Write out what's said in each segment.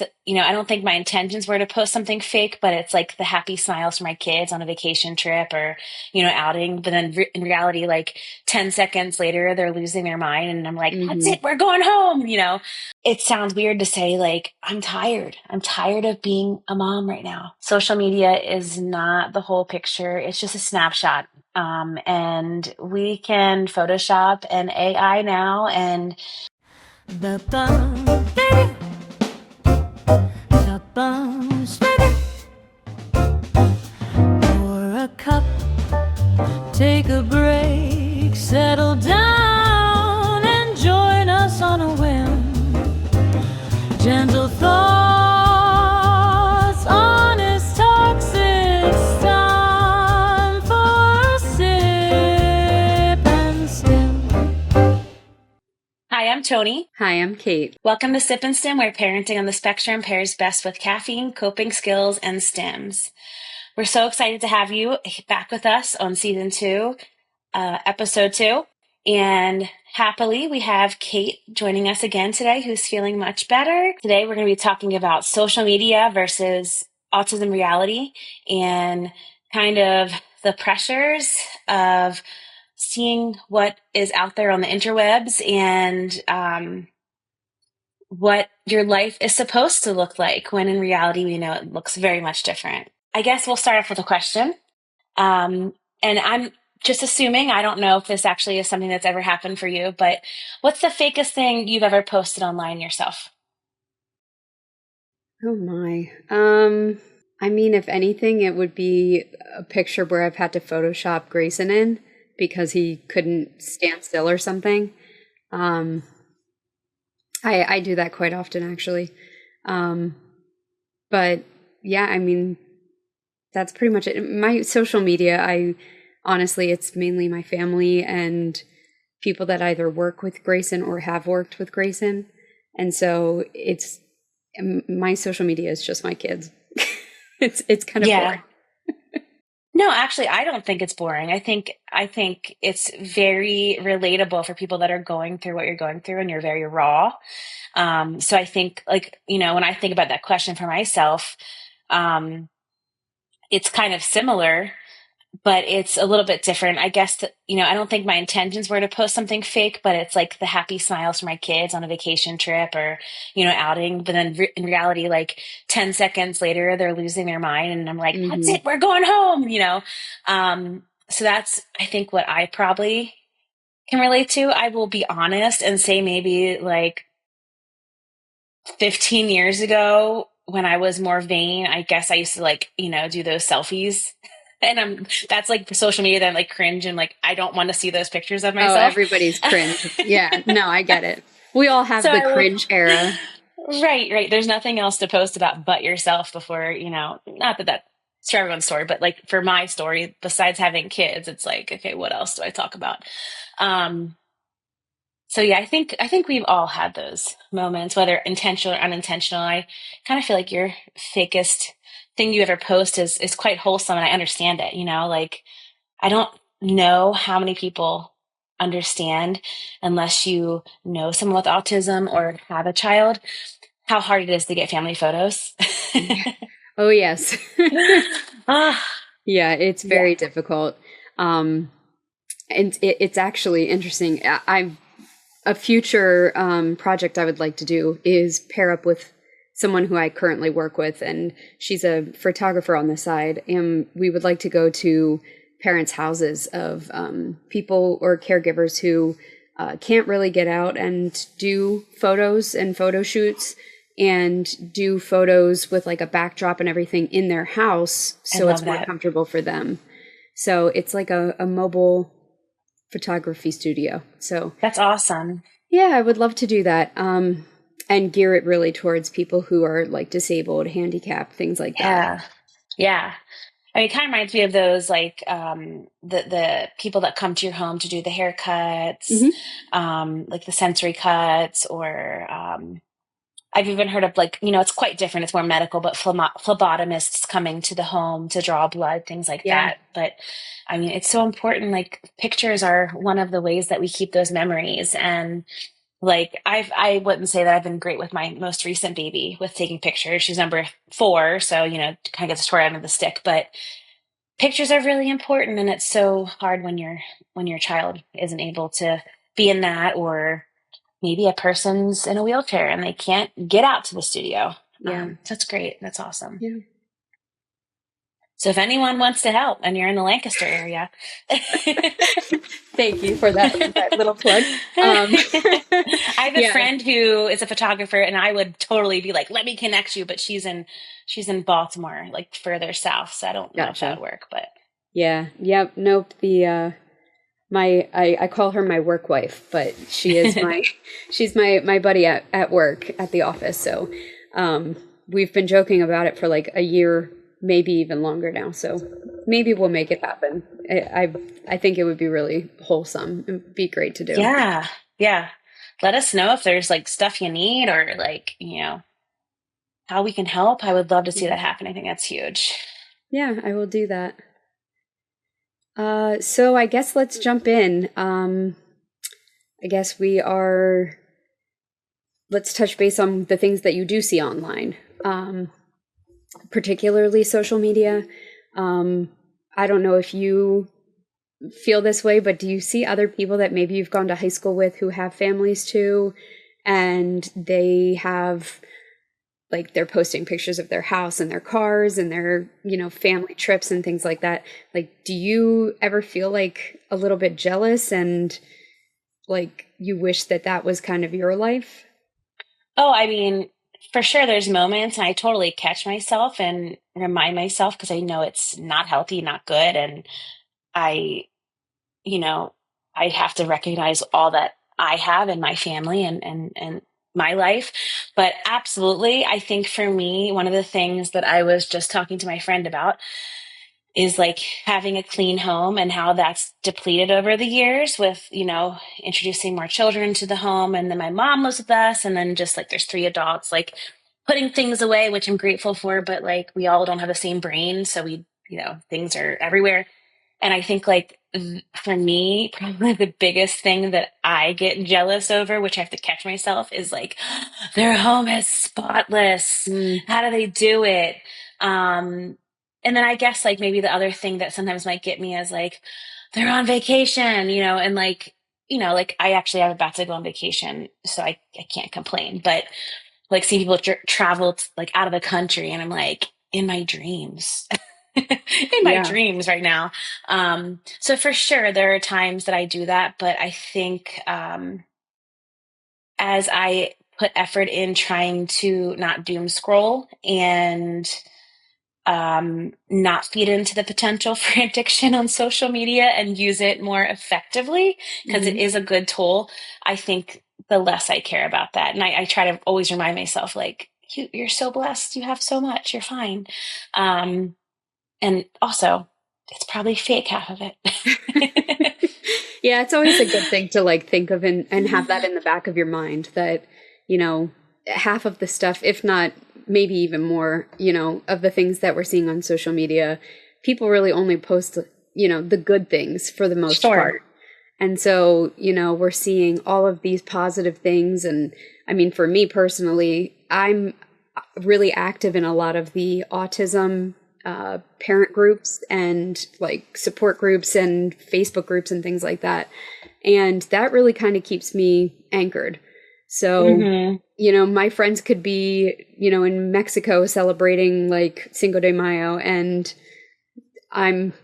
I don't think my intentions were to post something fake, but it's like the happy smiles for my kids on a vacation trip or, outing. But then in reality, like 10 seconds later, they're losing their mind. And I'm like, that's Hmm. it. We're going home. It sounds weird to say, like, I'm tired. I'm tired of being a mom right now. Social media is not the whole picture. It's just a snapshot. And we can Photoshop and AI now. And pour a cup, take a break, settle down and join us on a whim. Gentle thoughts, honest talks, it's time for a sip and stim. Hi, I'm Toni. Hi, I'm Kate. Welcome to Sip and Stim, where parenting on the spectrum pairs best with caffeine, coping skills, and stims. We're so excited to have you back with us on season 2, episode 2. And happily, we have Kate joining us again today, who's feeling much better. Today, we're going to be talking about social media versus autism reality and kind of the pressures of seeing what is out there on the interwebs and what your life is supposed to look like, when in reality, we know it looks very much different. I guess we'll start off with a question. And I'm just assuming, I don't know if this actually is something that's ever happened for you, but what's the fakest thing you've ever posted online yourself? Oh my. I mean, if anything, it would be a picture where I've had to Photoshop Grayson in because he couldn't stand still or something. I do that quite often, actually. But yeah, I mean, that's pretty much it. My social media, honestly, it's mainly my family and people that either work with Grayson or have worked with Grayson. And so my social media is just my kids. It's kind of Yeah. boring. No, actually, I don't think it's boring. I think it's very relatable for people that are going through what you're going through, and you're very raw. So I think, like, when I think about that question for myself, um, it's kind of similar, but it's a little bit different. I guess that, I don't think my intentions were to post something fake, but it's like the happy smiles for my kids on a vacation trip or, outing. But then in reality, like 10 seconds later, they're losing their mind. And I'm like, that's Hmm. it. We're going home. So that's, I think, what I probably can relate to. I will be honest and say maybe like 15 years ago, when I was more vain, I guess I used to, like, do those selfies. And that's like social media that I'm like cringe and like I don't want to see those pictures of Oh, myself. everybody's cringe. Yeah, no, I get it. We all have So the I will, cringe era. right. There's nothing else to post about but yourself before, not that that's for everyone's story, but like for my story, besides having kids, it's like, okay, what else do I talk about? Um, So yeah, I think we've all had those moments, whether intentional or unintentional. I kind of feel like your fakest thing you ever post is quite wholesome, and I understand it. Like, I don't know how many people understand, unless you know someone with autism or have a child, how hard it is to get family photos. Yeah. Oh, yes. Ah, Yeah, it's yeah, very difficult. Um, and it's actually interesting. A future project I would like to do is pair up with someone who I currently work with, and she's a photographer on the side. And we would like to go to parents' houses of people or caregivers who can't really get out and do photos and photo shoots and do photos with like a backdrop and everything in their house I so love it's more that. comfortable for them. So it's like a mobile photography studio. So That's awesome. yeah, I would love to do that. And gear it really towards people who are like disabled, handicapped, things like that. Yeah, yeah. I mean, it kind of reminds me of those, like, the people that come to your home to do the haircuts, Hmm. like the sensory cuts, or I've even heard of, like, it's quite different. It's more medical, but phlebotomists coming to the home to draw blood, things like Yeah. that. But I mean, it's so important. Like, pictures are one of the ways that we keep those memories, and Like I wouldn't say that I've been great with my most recent baby with taking pictures. She's number 4, so kind of gets the short end of the stick. But pictures are really important, and it's so hard when your child isn't able to be in that, or maybe a person's in a wheelchair and they can't get out to the studio. Yeah. That's great. That's awesome. Yeah. So if anyone wants to help and you're in the Lancaster area, Thank you for that little plug. I have a Yeah. friend who is a photographer, and I would totally be like, let me connect you, but she's in Baltimore, like further south. So I don't know if that Gotcha. would work, but Yeah. Yep. Nope. I call her my work wife, but she is she's my buddy at work at the office. So, we've been joking about it for like a year, maybe even longer now. So maybe we'll make it happen. I think it would be really wholesome. It'd be great to do. yeah, yeah. Let us know if there's like stuff you need, or like, how we can help. I would love to see that happen. I think that's huge. Yeah, I will do that. So I guess let's jump in. I guess let's touch base on the things that you do see online, particularly social media. I don't know if you feel this way, but do you see other people that maybe you've gone to high school with who have families too, and they have, like, they're posting pictures of their house and their cars and their, family trips and things like that. Like, do you ever feel like a little bit jealous and like you wish that that was kind of your life? Oh, I mean, for sure, there's moments, and I totally catch myself and remind myself because I know it's not healthy, not good. And I, you know, I have to recognize all that I have in my family and my life. But absolutely, I think for me, one of the things that I was just talking to my friend about is like having a clean home and how that's depleted over the years with, introducing more children to the home. And then my mom lives with us. And then just like there's 3 adults, like putting things away, which I'm grateful for, but like we all don't have the same brain. So things are everywhere. And I think like for me, probably the biggest thing that I get jealous over, which I have to catch myself, is like their home is spotless. Mm, How do they do it? Um, and then I guess like maybe the other thing that sometimes might get me is like they're on vacation, and like I actually am about to go on vacation, so I can't complain. But like seeing people travel like out of the country, and I'm like in my dreams. In my yeah. dreams right now. So for sure, there are times that I do that, but I think as I put effort in trying to not doom scroll and not feed into the potential for addiction on social media and use it more effectively, because it Hmm. is a good tool, I think the less I care about that. And I try to always remind myself, like, you're so blessed. You have so much. You're fine. Um, and also, it's probably fake, half of it. Yeah, it's always a good thing to like think of and have that in the back of your mind that, half of the stuff, if not maybe even more, of the things that we're seeing on social media, people really only post, the good things for the most Sure. part. And so, we're seeing all of these positive things. And I mean, for me personally, I'm really active in a lot of the autism parent groups and like support groups and Facebook groups and things like that. And that really kind of keeps me anchored. So, Hmm. my friends could be, in Mexico celebrating like Cinco de Mayo, and I'm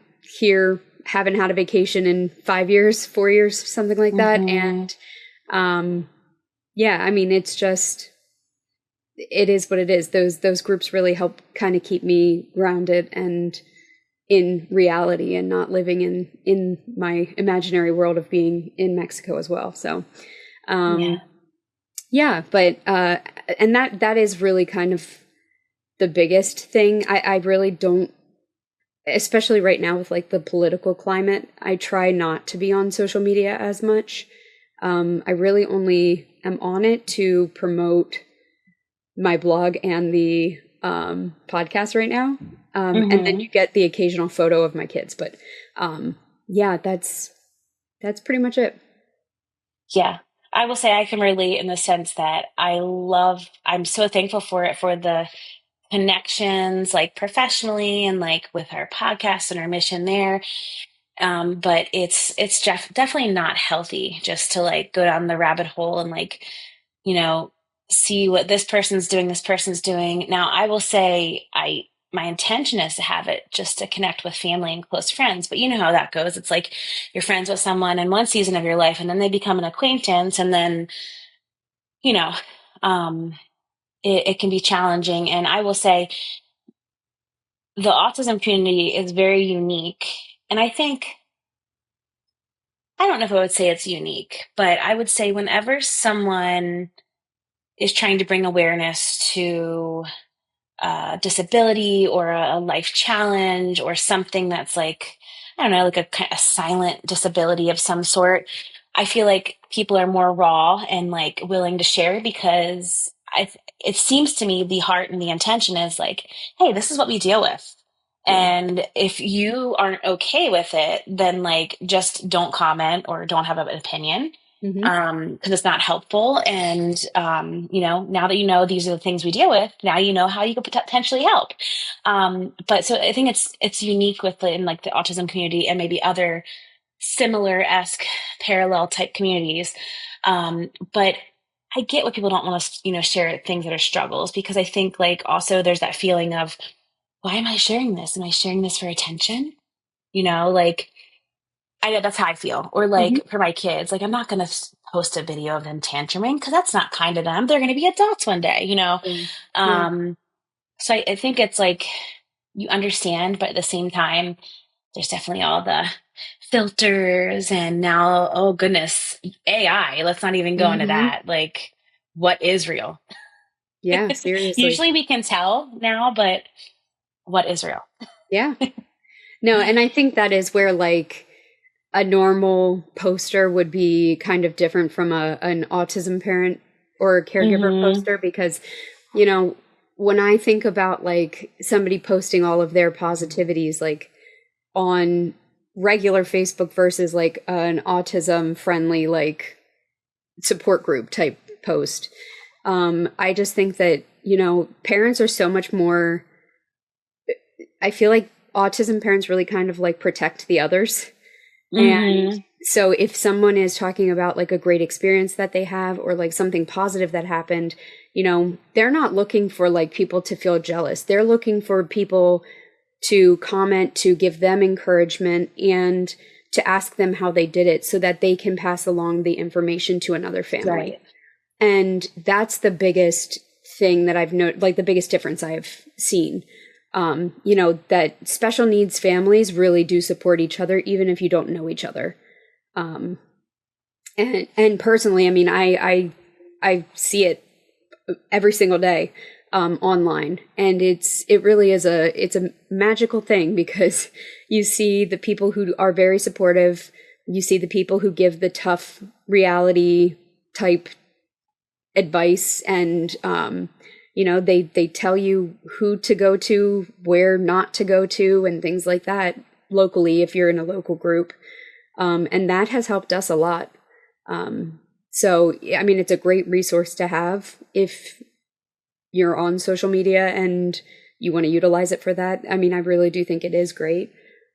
here, haven't had a vacation in 5 years, 4 years, something like that. Hmm. And yeah, I mean, it is what it is. Those groups really help kind of keep me grounded and in reality, and not living in my imaginary world of being in Mexico as well. So, Yeah. yeah, but and that is really kind of the biggest thing. I really don't, especially right now with like the political climate, I try not to be on social media as much. I really only am on it to promote my blog and the podcast right now. And then Hmm. you get the occasional photo of my kids. But yeah, that's pretty much it. Yeah. I will say I can relate in the sense that I'm so thankful for it, for the connections, like professionally and like with our podcast and our mission there. But it's definitely not healthy just to like go down the rabbit hole and like, you know, see what this person's doing. Now, I will say my intention is to have it just to connect with family and close friends, but you know how that goes. It's like you're friends with someone in one season of your life and then they become an acquaintance and then, you know, um, it can be challenging. And I will say the autism community is very unique. And I don't know if I would say it's unique, but I would say whenever someone is trying to bring awareness to disability or a life challenge or something that's like, I don't know, like a silent disability of some sort, I feel like people are more raw and like willing to share because it seems to me the heart and the intention is like, hey, this is what we deal with. Yeah. And if you aren't okay with it, then like just don't comment or don't have an opinion Mm-hmm. because it's not helpful. And now that you know these are the things we deal with, now you know how you could potentially help. But so I think it's unique in like the autism community and maybe other similar-esque parallel type communities. But I get what people don't want to, share things that are struggles because I think like also there's that feeling of why am I sharing this? Am I sharing this for attention? Like I know that's how I feel. Or Mm-hmm. like for my kids, like I'm not going to post a video of them tantruming because that's not kind of them. They're going to be adults one day. Yeah. Yeah. Um, so I think it's like you understand, but at the same time, there's definitely all the filters and now, oh goodness, AI. Let's not even go into Mm-hmm. that. Like, what is real? Yeah, seriously. Usually we can tell now, but what is real? Yeah. No, and I think that is where like a normal poster would be kind of different from an autism parent or a caregiver Mm-hmm. poster because, you know, when I think about like somebody posting all of their positivities like on regular Facebook versus like an autism friendly like support group type post, I just think that, parents are so much more, I feel like autism parents really kind of like protect the others. And Mm-hmm. so if someone is talking about like a great experience that they have or like something positive that happened, they're not looking for like people to feel jealous. They're looking for people to comment, to give them encouragement and to ask them how they did it so that they can pass along the information to another family. Right. And that's the biggest thing that I've noticed, like the biggest difference I've seen. That special needs families really do support each other, even if you don't know each other. Um, and personally, I mean, I see it every single day online, and it really is it's a magical thing because you see the people who are very supportive, you see the people who give the tough reality type advice and they tell you who to go to, where not to go to, and things like that locally if you're in a local group, and that has helped us a lot. So I mean, it's a great resource to have if you're on social media and you want to utilize it for that. I mean, I really do think it is great,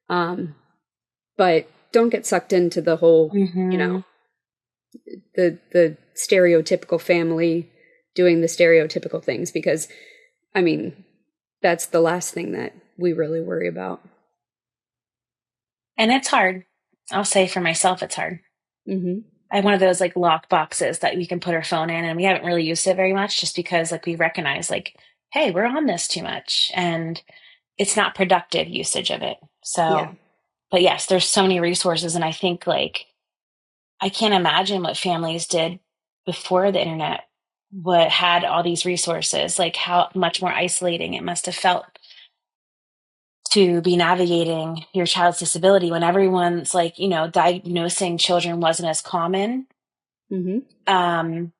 but don't get sucked into the whole Mm-hmm. the stereotypical family doing the stereotypical things because, I mean, that's the last thing that we really worry about. And it's hard. I'll say for myself, it's hard. Mm-hmm. I have one of those like lock boxes that we can put our phone in, and we haven't really used it very much just because like we recognize like, hey, we're on this too much, and it's not productive usage of it. Yeah. So, but yes, there's so many resources, and I think like I can't imagine what families did before the internet, what had all these resources, like how much more isolating it must have felt to be navigating your child's disability when everyone's like, diagnosing children wasn't as common. Mm-hmm. Um,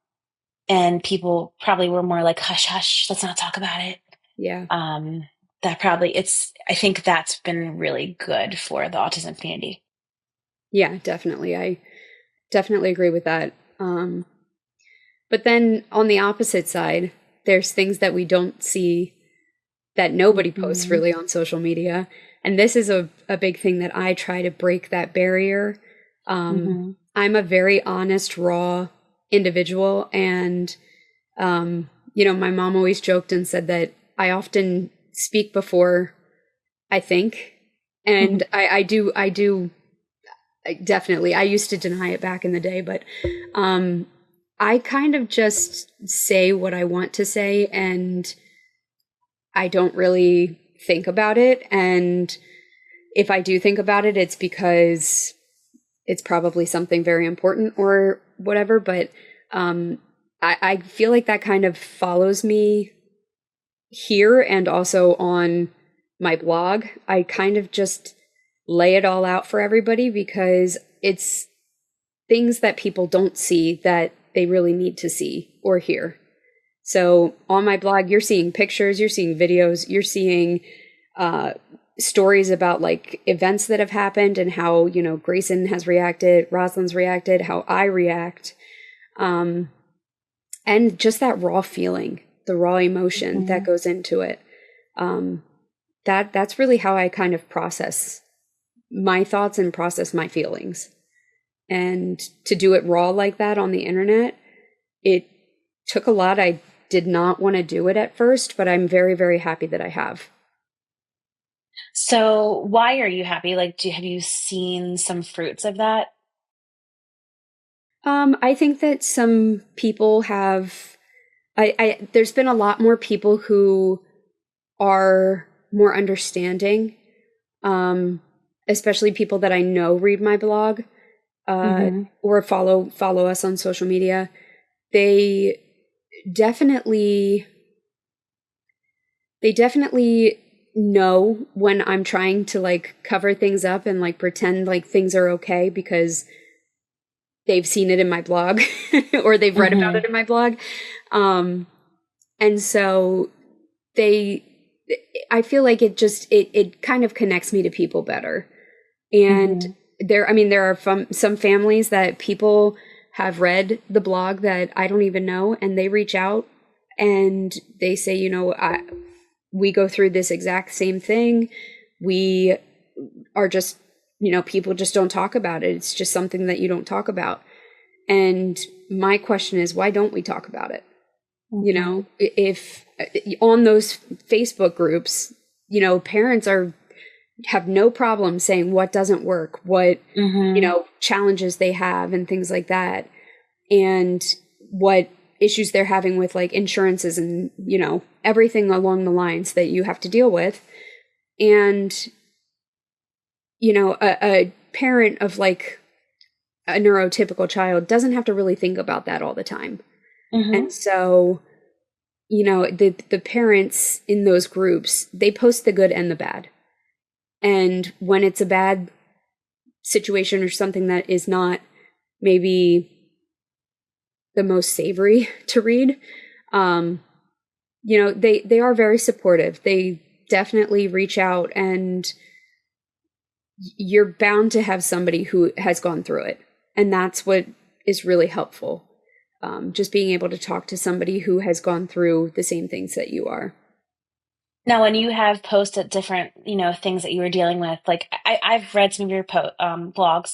and people probably were more like, hush, hush, let's not talk about it. Yeah. Um, I think that's been really good for the autism community. Yeah, definitely. I definitely agree with that. But then on the opposite side, there's things that we don't see that nobody posts Mm-hmm. really on social media. And this is a big thing that I try to break that barrier. Mm-hmm. I'm a very honest, raw individual. And, my mom always joked and said that I often speak before I think. And I definitely, I used to deny it back in the day, but I kind of just say what I want to say and I don't really think about it. And if I do think about it, it's because it's probably something very important or whatever. But I feel like that kind of follows me here and also on my blog. I kind of just lay it all out for everybody because it's things that people don't see that they really need to see or hear. So on my blog, you're seeing pictures, you're seeing videos, you're seeing stories about like events that have happened and how, Grayson has reacted, Rosalind's reacted, how I react. And just that raw feeling, the raw emotion that goes into it. That's really how I kind of process my thoughts and process my feelings. And to do it raw like that on the internet, it took a lot. I did not want to do it at first, but I'm very, very happy that I have. So why are you happy? Like, have you seen some fruits of that? I think that some people have, there's been a lot more people who are more understanding, especially people that I know read my blog, Mm-hmm. or follow us on social media. They definitely know when I'm trying to like cover things up and like pretend like things are okay because they've seen it in my blog or they've read about Mm-hmm. it in my blog. And so I feel like it kind of connects me to people better. And Mm-hmm. there are some families that people have read the blog that I don't even know, and they reach out and they say, we go through this exact same thing. We are just, people just don't talk about it. It's just something that you don't talk about. And my question is, why don't we talk about it? Mm-hmm. If on those Facebook groups, parents have no problem saying what doesn't work, what, Mm-hmm. challenges they have and things like that. And what issues they're having with like insurances and, everything along the lines that you have to deal with. And, a parent of like a neurotypical child doesn't have to really think about that all the time. Mm-hmm. And so, the parents in those groups, they post the good and the bad. And when it's a bad situation or something that is not maybe the most savory to read, they are very supportive. They definitely reach out, and you're bound to have somebody who has gone through it. And that's what is really helpful. Just being able to talk to somebody who has gone through the same things that you are. Now, when you have posted different, things that you were dealing with, like I've read some of your blogs,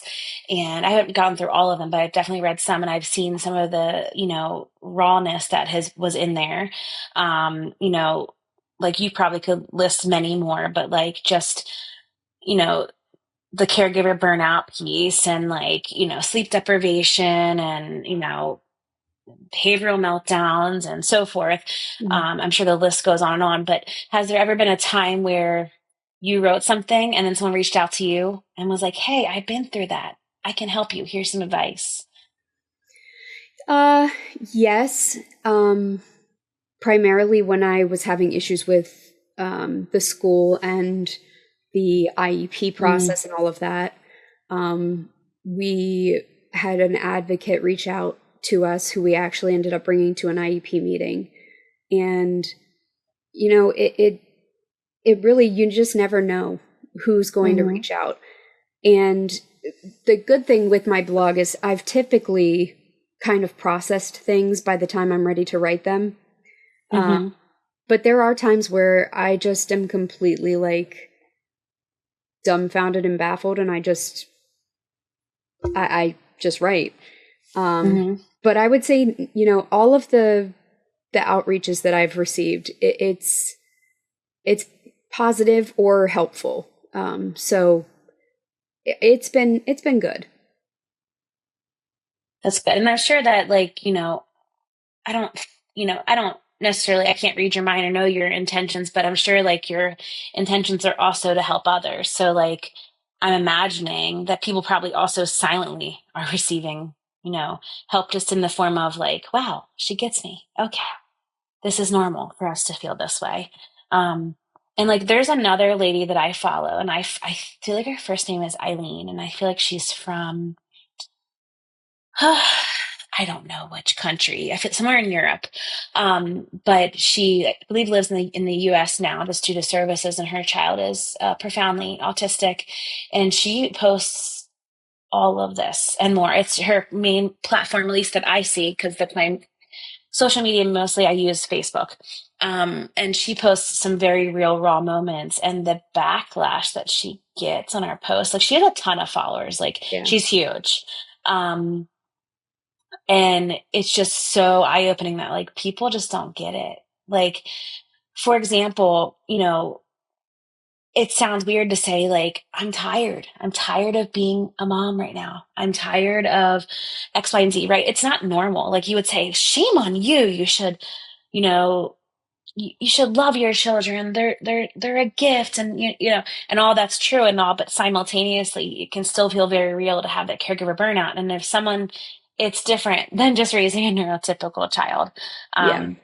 and I haven't gone through all of them, but I've definitely read some, and I've seen some of the, rawness that was in there. Like you probably could list many more, but like just, you know, the caregiver burnout piece, and like, sleep deprivation, and, behavioral meltdowns and so forth. I'm sure the list goes on and on, but has there ever been a time where you wrote something and then someone reached out to you and was like, "Hey, I've been through that. I can help you. Here's some advice." Uh, yes. Primarily when I was having issues with the school and the IEP Mm, process and all of that, we had an advocate reach out to us who we actually ended up bringing to an IEP meeting. And, it really, you just never know who's going to mhm, reach out. And the good thing with my blog is I've typically kind of processed things by the time I'm ready to write them. Mm-hmm. But there are times where I just am completely like dumbfounded and baffled, and I just write. Mm-hmm. But I would say, all of the outreaches that I've received, it's positive or helpful. So it's been good. That's good. And I'm sure that I don't, I don't necessarily, I can't read your mind or know your intentions, but I'm sure like your intentions are also to help others. So like, I'm imagining that people probably also silently are receiving, help just in the form of like, wow, she gets me. Okay. This is normal for us to feel this way. Um, and like, there's another lady that I follow and I feel like her first name is Eileen and I feel like she's from, I don't know which country. I feel somewhere in Europe. But she, I believe, lives in the U.S. now, just due to services, and her child is profoundly autistic, and she posts all of this and more. It's her main platform, at least that I see, because that's my social media. Mostly, I use Facebook. And she posts some very real, raw moments, and the backlash that she gets on her posts. Like she has a ton of followers. Like Yeah. she's huge. Um, and it's just so eye opening that like people just don't get it. Like, for example, it sounds weird to say like, I'm tired. I'm tired of being a mom right now. I'm tired of X, Y, and Z, right? It's not normal. Like you would say, shame on you. You should, you know, you should love your children. They're a gift, and and all that's true and all, but simultaneously, it can still feel very real to have that caregiver burnout. And if someone, it's different than just raising a neurotypical child. Yeah. Um,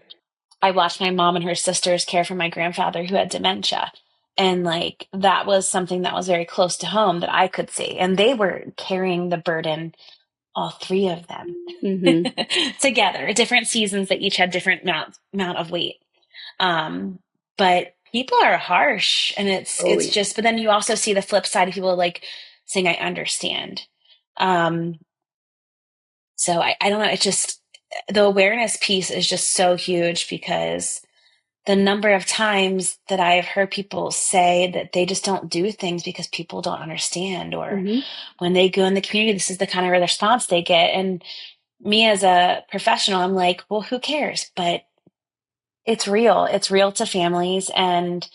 I watched my mom and her sisters care for my grandfather who had dementia. And like that was something that was very close to home that I could see. And they were carrying the burden, all three of them Hmm. together, different seasons that each had different amount of weight. Um, but people are harsh and Oh it's yeah. just, but then you also see the flip side of people like saying, I understand. Um, so I don't know. It's just the awareness piece is just so huge because the number of times that I have heard people say that they just don't do things because people don't understand, or Hmm. when they go in the community, this is the kind of response they get. And me as a professional, I'm like, well, who cares? But it's real. It's real to families, and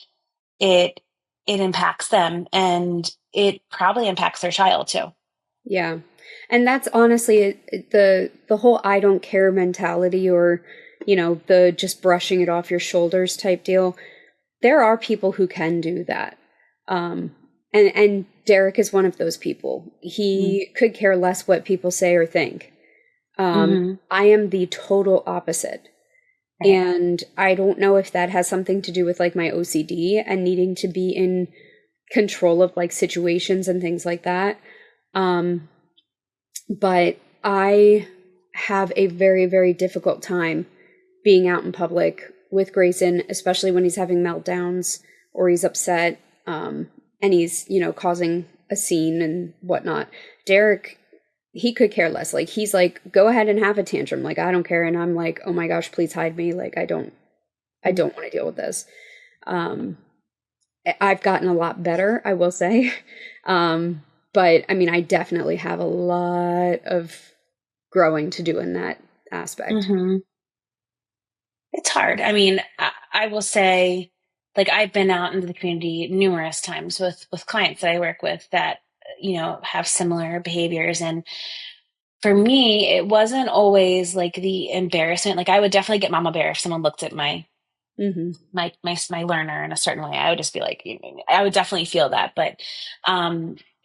it it impacts them, and it probably impacts their child too. Yeah. And that's honestly the whole I don't care mentality, or the just brushing it off your shoulders type deal. There are people who can do that. And Derek is one of those people. He could care less what people say or think. Mm-hmm. I am the total opposite. Right. And I don't know if that has something to do with like my OCD and needing to be in control of like situations and things like that. Um, but I have a very, very difficult time being out in public with Grayson, especially when he's having meltdowns or he's upset, and he's, causing a scene and whatnot. Derek, he could care less. Like, he's like, go ahead and have a tantrum. Like, I don't care. And I'm like, oh my gosh, please hide me. Like, I don't want to deal with this. Um, I've gotten a lot better, I will say. But I mean, I definitely have a lot of growing to do in that aspect. Mm-hmm. It's hard. I mean, I will say, like, I've been out into the community numerous times with clients that I work with that have similar behaviors, and for me, it wasn't always like the embarrassment. Like, I would definitely get mama bear if someone looked at Hmm. my learner in a certain way. I would just be like, I would definitely feel that. But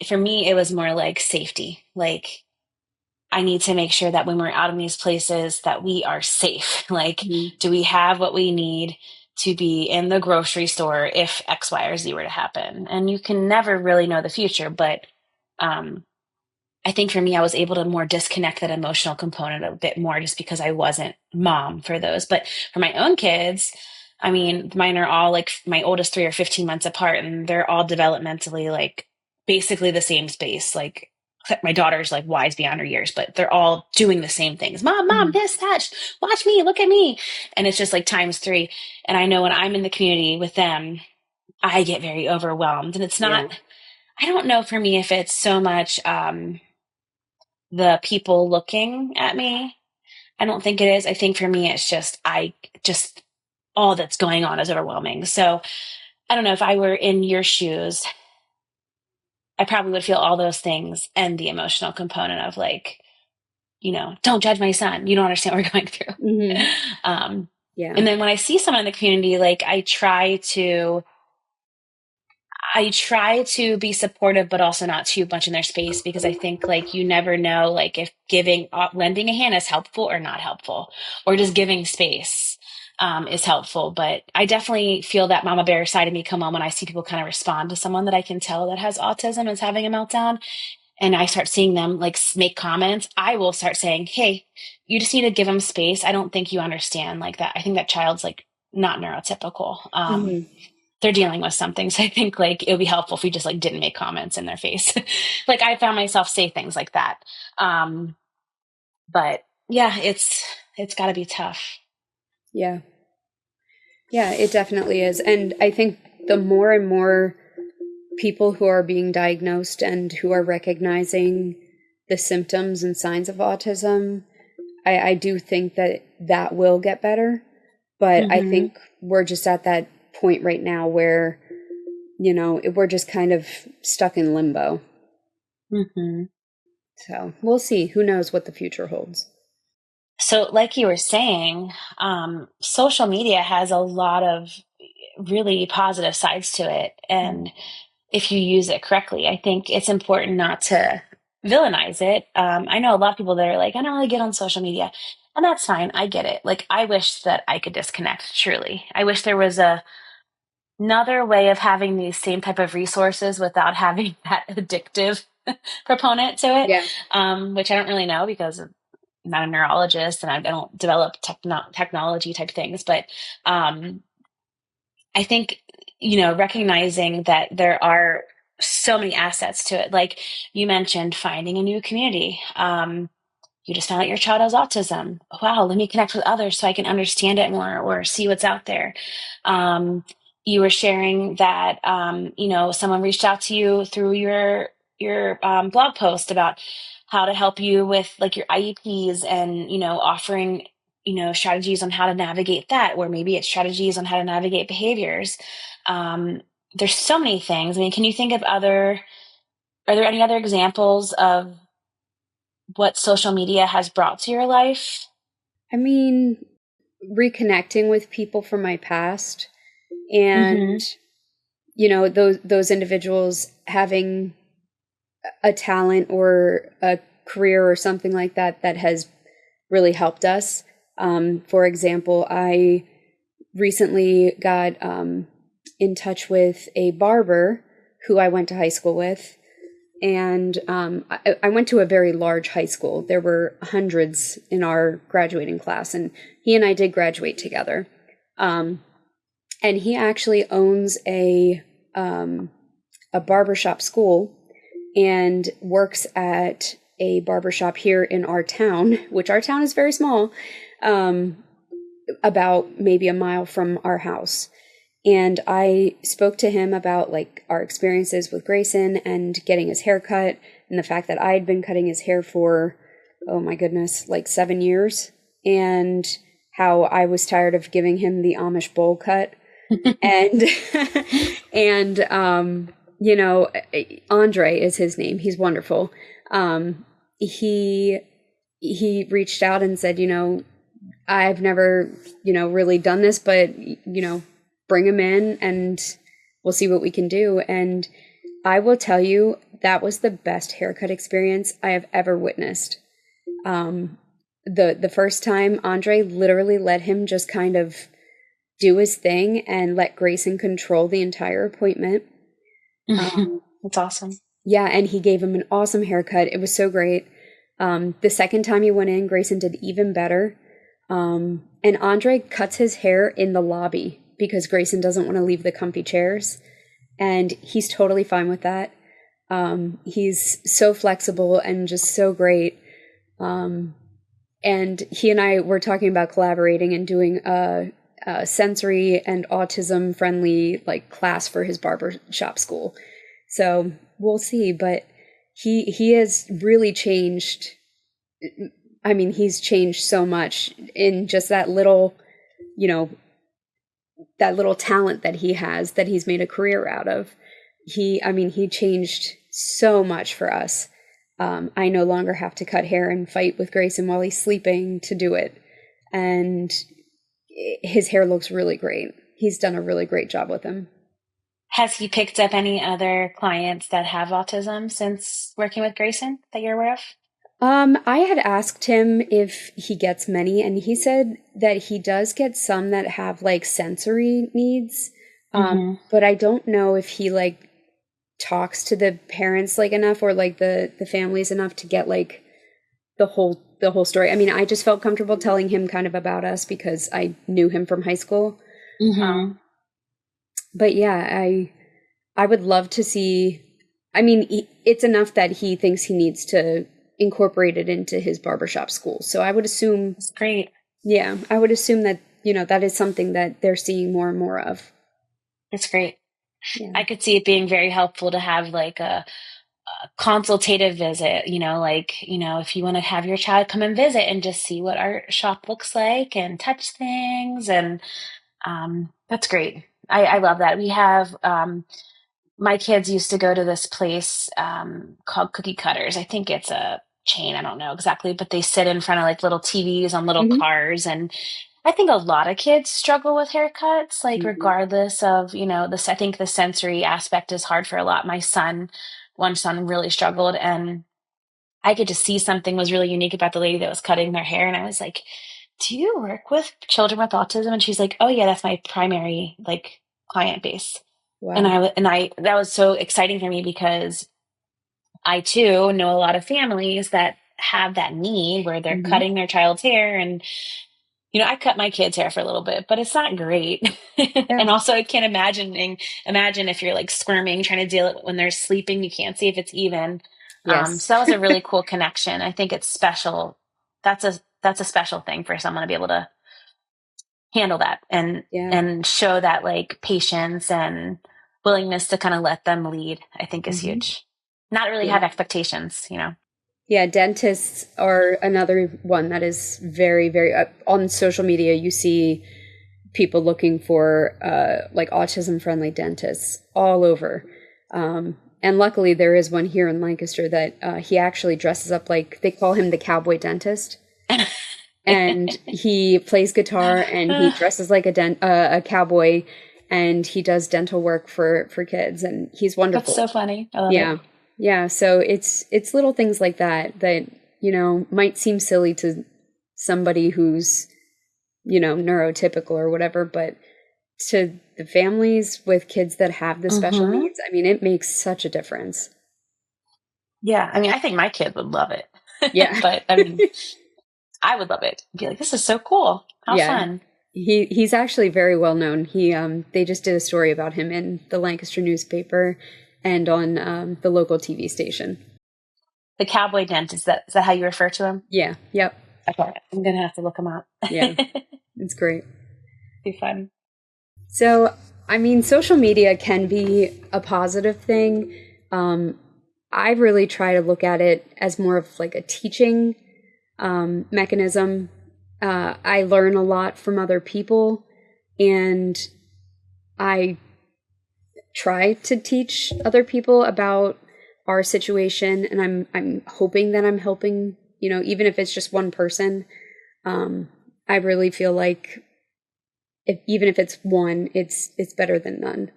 for me, it was more like safety. Like, I need to make sure that when we're out in these places that we are safe. Like, Hmm. do we have what we need to be in the grocery store if X, Y, or Z were to happen? And you can never really know the future, but um, I think for me, I was able to more disconnect that emotional component a bit more just because I wasn't mom for those. But for my own kids, I mean, mine are all like my oldest three are 15 months apart, and they're all developmentally like basically the same space. Like my daughter's like wise beyond her years, but they're all doing the same things. Mom, Mhm. this, that, watch me, look at me. And it's just like times three. And I know when I'm in the community with them, I get very overwhelmed. And it's not, Yeah. I don't know for me if it's so much the people looking at me. I don't think it is. I think for me, it's just all that's going on is overwhelming. So I don't know if I were in your shoes, I probably would feel all those things and the emotional component of like, don't judge my son. You don't understand what we're going through. Hmm. Um, Yeah. and then when I see someone in the community, like I try to be supportive, but also not too much in their space, because I think like you never know, like if lending a hand is helpful or not helpful, or just giving space is helpful. But I definitely feel that mama bear side of me come on when I see people kind of respond to someone that I can tell that has autism and is having a meltdown. And I start seeing them like make comments. I will start saying, hey, you just need to give them space. I don't think you understand like that. I think that child's like not neurotypical. Hmm. They're dealing with something. So I think like it would be helpful if we just like didn't make comments in their face. Like I found myself say things like that. Um, but yeah, it's gotta be tough. Yeah. Yeah, it definitely is. And I think the more and more people who are being diagnosed and who are recognizing the symptoms and signs of autism, I do think that that will get better. But I Mm-hmm. think we're just at that point right now where, we're just kind of stuck in limbo. Mm-hmm. So we'll see. Who knows what the future holds? So like you were saying, social media has a lot of really positive sides to it. And if you use it correctly, I think it's important not to villainize it. I know a lot of people that are like, I don't really get on social media. And that's fine. I get it. Like, I wish that I could disconnect, truly. I wish there was another way of having these same type of resources without having that addictive proponent to it, Yeah. which I don't really know because I'm not a neurologist and I don't develop technology type things. But um, I think, recognizing that there are so many assets to it. Like you mentioned, finding a new community. You just found out your child has autism. Wow, let me connect with others so I can understand it more or see what's out there. Um, you were sharing that, someone reached out to you through your blog post about how to help you with like your IEPs and, offering strategies on how to navigate that, or maybe it's strategies on how to navigate behaviors. Um, there's so many things. I mean, can you think of are there any other examples of what social media has brought to your life? I mean, reconnecting with people from my past and, Mm-hmm. those individuals having a talent or a career or something like that that has really helped us. For example, I recently got in touch with a barber who I went to high school with. And I went to a very large high school. There were hundreds in our graduating class, and he and I did graduate together. Um, and he actually owns a barbershop school and works at a barbershop here in our town, which our town is very small, um, about maybe a mile from our house. And I spoke to him about like our experiences with Grayson and getting his hair cut, and the fact that I had been cutting his hair for, oh my goodness, like 7 years, and how I was tired of giving him the Amish bowl cut. And and Andre is his name. He's wonderful. He reached out and said, I've never, really done this, but, bring him in and we'll see what we can do. And I will tell you, that was the best haircut experience I have ever witnessed. The first time, Andre literally let him just kind of do his thing and let Grayson control the entire appointment. That's awesome. Yeah, and he gave him an awesome haircut. It was so great. The second time he went in, Grayson did even better. And Andre cuts his hair in the lobby because Grayson doesn't want to leave the comfy chairs. And he's totally fine with that. He's so flexible and just so great. And he and I were talking about collaborating and doing a sensory and autism friendly like class for his barber shop school. So we'll see, but he has really changed. I mean, he's changed so much in just that little, you know, that little talent that he has that he's made a career out of. He changed so much for us. I no longer have to cut hair and fight with Grayson while he's sleeping to do it. And his hair looks really great. He's done a really great job with him. Has he picked up any other clients that have autism since working with Grayson that you're aware of? I had asked him if he gets many, and he said that he does get some that have like sensory needs. But I don't know if he like talks to the parents like enough or like the families enough to get like the whole story. I mean, I just felt comfortable telling him kind of about us because I knew him from high school. But yeah, I would love to see. I mean, it's enough that he thinks he needs to incorporate it into his barbershop school. So I would assume That's great. Yeah, I would assume that, that is something that they're seeing more and more of. That's great. Yeah. I could see it being very helpful to have like a consultative visit, if you want to have your child come and visit and just see what our shop looks like and touch things. And that's great. I love that. We have, my kids used to go to this place called Cookie Cutters. I think it's a chain. I don't know exactly, but they sit in front of like little TVs on little cars. And I think a lot of kids struggle with haircuts, like regardless of, this, I think the sensory aspect is hard for a lot. One son really struggled, and I could just see something was really unique about the lady that was cutting their hair. And I was like, do you work with children with autism? And she's like, oh yeah, that's my primary like client base. Wow. That was so exciting for me because I too know a lot of families that have that need where they're cutting their child's hair. And, I cut my kid's hair for a little bit, but it's not great. Yeah. And also I can't imagine if you're like squirming, trying to deal it when they're sleeping, you can't see if it's even. Yes. So that was a really cool connection. I think it's special. That's a special thing for someone to be able to handle that and show that like patience and willingness to kind of let them lead, I think is huge. Not really have expectations, Yeah, dentists are another one that is very, very on social media. You see people looking for like autism friendly dentists all over. And luckily there is one here in Lancaster that he actually dresses up like, they call him the cowboy dentist. And he plays guitar and he dresses like a cowboy, and he does dental work for kids, and he's wonderful. That's so funny. I love it. Yeah. So it's little things like that might seem silly to somebody who's, neurotypical or whatever, but to the families with kids that have the special needs, I mean, it makes such a difference. Yeah. I mean, I think my kid would love it. Yeah. But I mean, I would love it. Be like, this is so cool. How fun. He's actually very well known. They just did a story about him in the Lancaster newspaper and on the local TV station. The cowboy dentist, is that how you refer to him? Yeah. Yep. Okay. I'm going to have to look him up. Yeah. It's great. Be fun. So, I mean, social media can be a positive thing. I really try to look at it as more of like a teaching mechanism. I learn a lot from other people, and I try to teach other people about our situation, and I'm hoping that I'm helping, even if it's just one person. I really feel like even if it's one, it's better than none.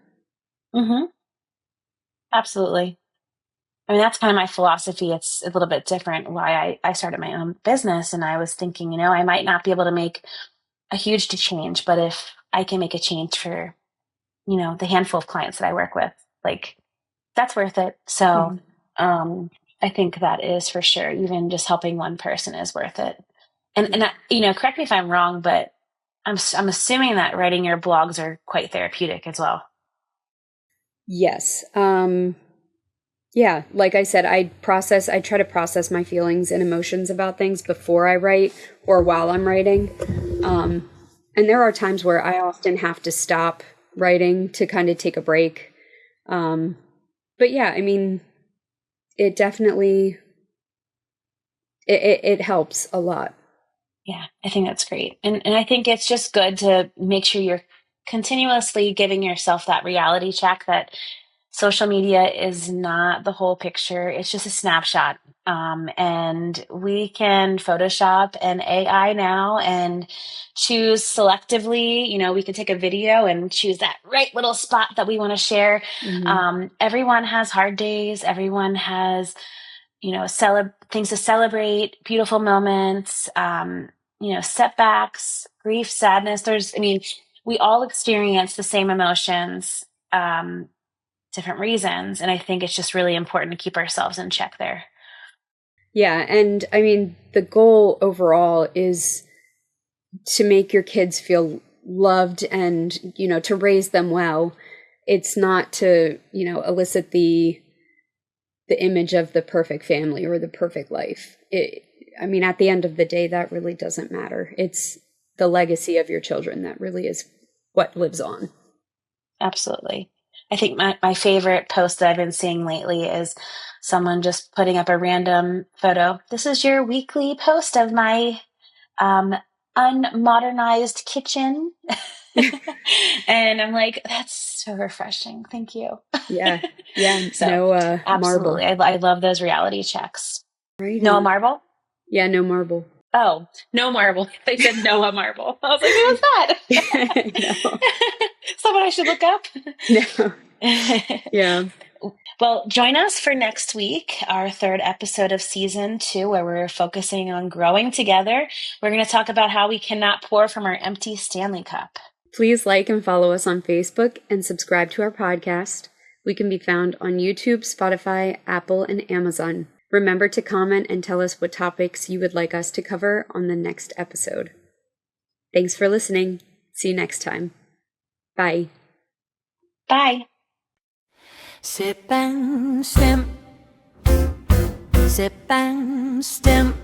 Absolutely. I mean, that's kind of my philosophy. It's a little bit different why I started my own business. And I was thinking, I might not be able to make a huge change, but if I can make a change for, the handful of clients that I work with, like that's worth it. So, I think that is for sure. Even just helping one person is worth it. And correct me if I'm wrong, but I'm assuming that writing your blogs are quite therapeutic as well. Yes. Yeah, like I said, I try to process my feelings and emotions about things before I write or while I'm writing. And there are times where I often have to stop writing to kind of take a break. But yeah, I mean, it definitely, it helps a lot. Yeah, I think that's great. And I think it's just good to make sure you're continuously giving yourself that reality check that social media is not the whole picture. It's just a snapshot. And we can Photoshop and AI now and choose selectively. You know, we can take a video and choose that right little spot that we want to share. Mm-hmm. Everyone has hard days. Everyone has, you know, things to celebrate, beautiful moments, you know, setbacks, grief, sadness. We all experience the same emotions, different reasons. And I think it's just really important to keep ourselves in check there. Yeah, and I mean, the goal overall is to make your kids feel loved and, you know, to raise them well. It's not to, you know, elicit the image of the perfect family or the perfect life. I mean, at the end of the day, that really doesn't matter. It's the legacy of your children that really is what lives on. Absolutely. I think my favorite post that I've been seeing lately is someone just putting up a random photo. This is your weekly post of my um, unmodernized kitchen. And I'm like, that's so refreshing. Thank you. Yeah, yeah, So, no marble. absolutely. I love those reality checks. Right Noah on. Marble? Yeah, no marble. Oh, no marble. They said Noah Marble. I was like, who was that? No, Someone I should look up. no. Yeah. Well, join us for next week, our third episode of season 2, where we're focusing on growing together. We're going to talk about how we cannot pour from our empty Stanley cup. Please like and follow us on Facebook and subscribe to our podcast. We can be found on YouTube, Spotify, Apple, and Amazon. Remember to comment and tell us what topics you would like us to cover on the next episode. Thanks for listening. See you next time. Bye. Bye. Sip and stim. Sip and stim.